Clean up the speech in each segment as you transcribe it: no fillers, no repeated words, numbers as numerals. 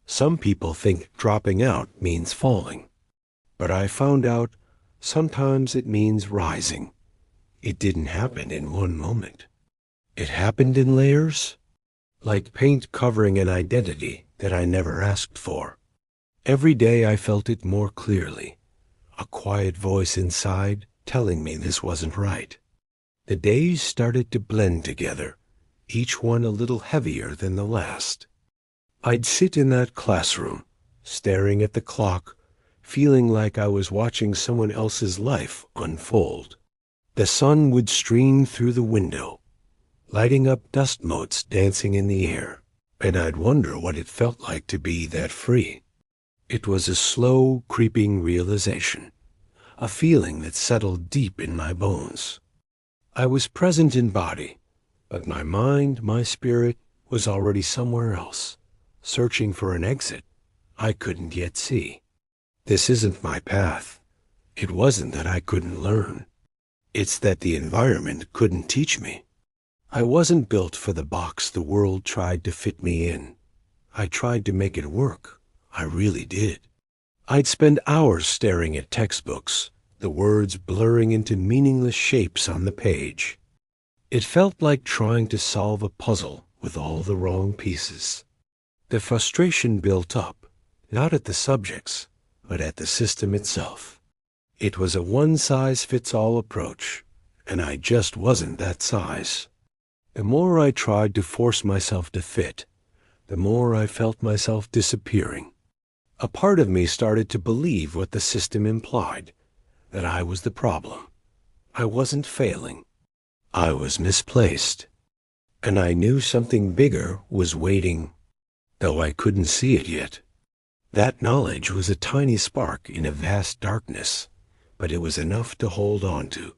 Some people think dropping out means falling, but I found out sometimes it means rising. It didn't happen in one moment. It happened in layers, like paint covering an identity that I never asked for. Every day I felt it more clearly, a quiet voice inside telling me this wasn't right. The days started to blend together, each one a little heavier than the last. I'd sit in that classroom, staring at the clock, feeling like I was watching someone else's life unfold. The sun would stream through the window, lighting up dust motes dancing in the air, and I'd wonder what it felt like to be that free. It was a slow, creeping realization, a feeling that settled deep in my bones. I was present in body, but my mind, my spirit, was already somewhere else, searching for an exit I couldn't yet see. This isn't my path. It wasn't that I couldn't learn. It's that the environment couldn't teach me. I wasn't built for the box the world tried to fit me in. I tried to make it work. I really did. I'd spend hours staring at textbooks, the words blurring into meaningless shapes on the page. It felt like trying to solve a puzzle with all the wrong pieces. The frustration built up, not at the subjects, but at the system itself. It was a one-size-fits-all approach, and I just wasn't that size. The more I tried to force myself to fit, the more I felt myself disappearing. A part of me started to believe what the system implied, that I was the problem. I wasn't failing. I was misplaced. And I knew something bigger was waiting, though I couldn't see it yet. That knowledge was a tiny spark in a vast darkness, but it was enough to hold on to.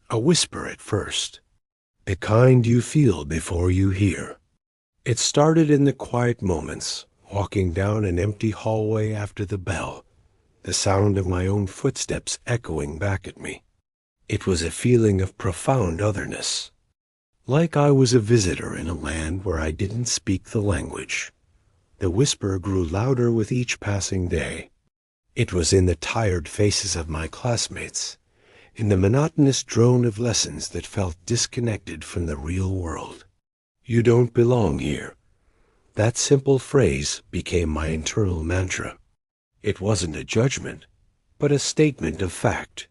A whisper at first, the kind you feel before you hear. It started in the quiet moments, walking down an empty hallway after the bell, the sound of my own footsteps echoing back at me. It was a feeling of profound otherness, like I was a visitor in a land where I didn't speak the language. The whisper grew louder with each passing day. It was in the tired faces of my classmates, in the monotonous drone of lessons that felt disconnected from the real world. You don't belong here. That simple phrase became my internal mantra. It wasn't a judgment, but a statement of fact,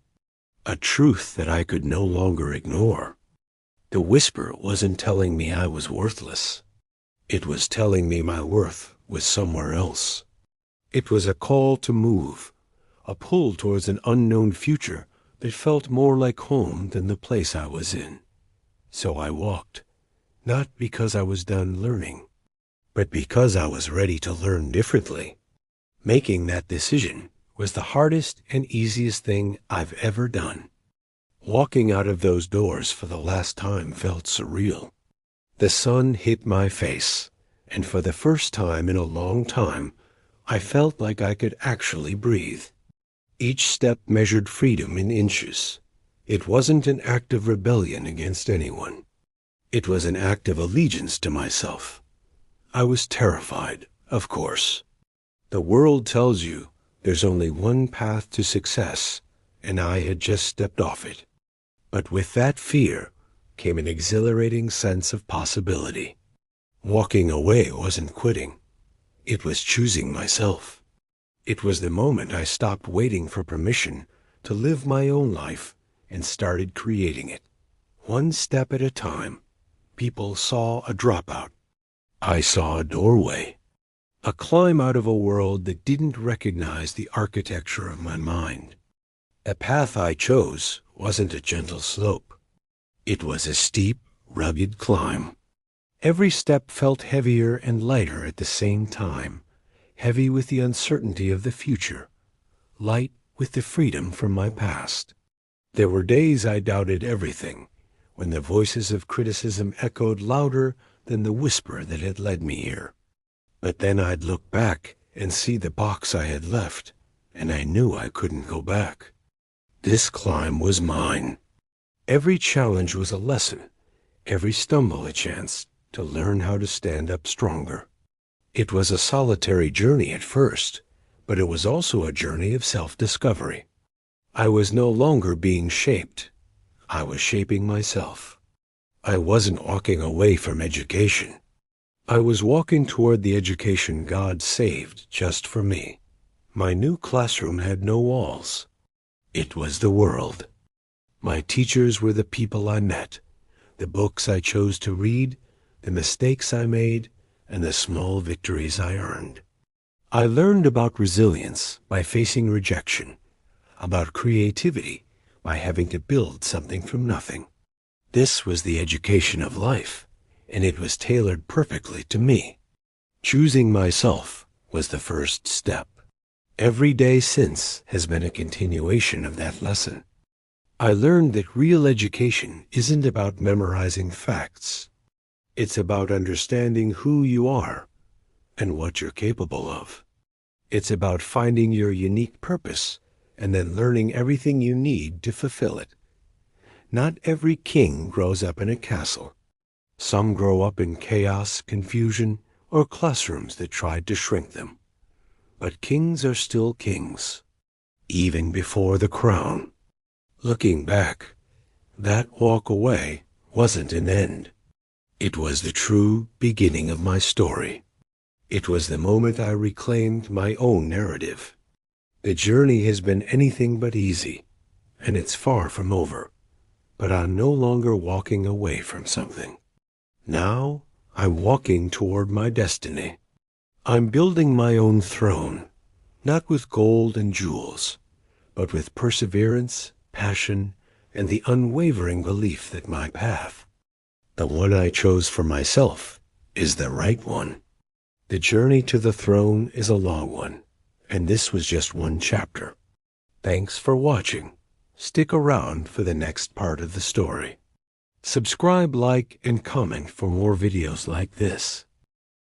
a truth that I could no longer ignore. The whisper wasn't telling me I was worthless. It was telling me my worth was somewhere else. It was a call to move, a pull towards an unknown future that felt more like home than the place I was in. So I walked, not because I was done learning, but because I was ready to learn differently. Making that decision was the hardest and easiest thing I've ever done. Walking out of those doors for the last time felt surreal. The sun hit my face, and for the first time in a long time, I felt like I could actually breathe. Each step measured freedom in inches. It wasn't an act of rebellion against anyone. It was an act of allegiance to myself. I was terrified, of course. The world tells you there's only one path to success, and I had just stepped off it. But with that fear came an exhilarating sense of possibility. Walking away wasn't quitting. It was choosing myself. It was the moment I stopped waiting for permission to live my own life and started creating it. One step at a time, people saw a dropout. I saw a doorway, a climb out of a world that didn't recognize the architecture of my mind. A path I chose wasn't a gentle slope. It was a steep, rugged climb. Every step felt heavier and lighter at the same time, heavy with the uncertainty of the future, light with the freedom from my past. There were days I doubted everything, when the voices of criticism echoed louder than the whisper that had led me here. But then I'd look back and see the box I had left, and I knew I couldn't go back. This climb was mine. Every challenge was a lesson, every stumble a chance to learn how to stand up stronger. It was a solitary journey at first, but it was also a journey of self-discovery. I was no longer being shaped. I was shaping myself. I wasn't walking away from education. I was walking toward the education God saved just for me. My new classroom had no walls. It was the world. My teachers were the people I met, the books I chose to read, the mistakes I made, and the small victories I earned. I learned about resilience by facing rejection, about creativity by having to build something from nothing. This was the education of life, and it was tailored perfectly to me. Choosing myself was the first step. Every day since has been a continuation of that lesson. I learned that real education isn't about memorizing facts. It's about understanding who you are and what you're capable of. It's about finding your unique purpose and then learning everything you need to fulfill it. Not every king grows up in a castle. Some grow up in chaos, confusion, or classrooms that tried to shrink them. But kings are still kings, even before the crown. Looking back, that walk away wasn't an end. It was the true beginning of my story. It was the moment I reclaimed my own narrative. The journey has been anything but easy, and it's far from over. But I'm no longer walking away from something. Now I'm walking toward my destiny. I'm building my own throne, not with gold and jewels, but with perseverance, passion, and the unwavering belief that my path, the one I chose for myself, is the right one. The journey to the throne is a long one, and this was just one chapter. Thanks for watching. Stick around for the next part of the story. Subscribe, like, and comment for more videos like this.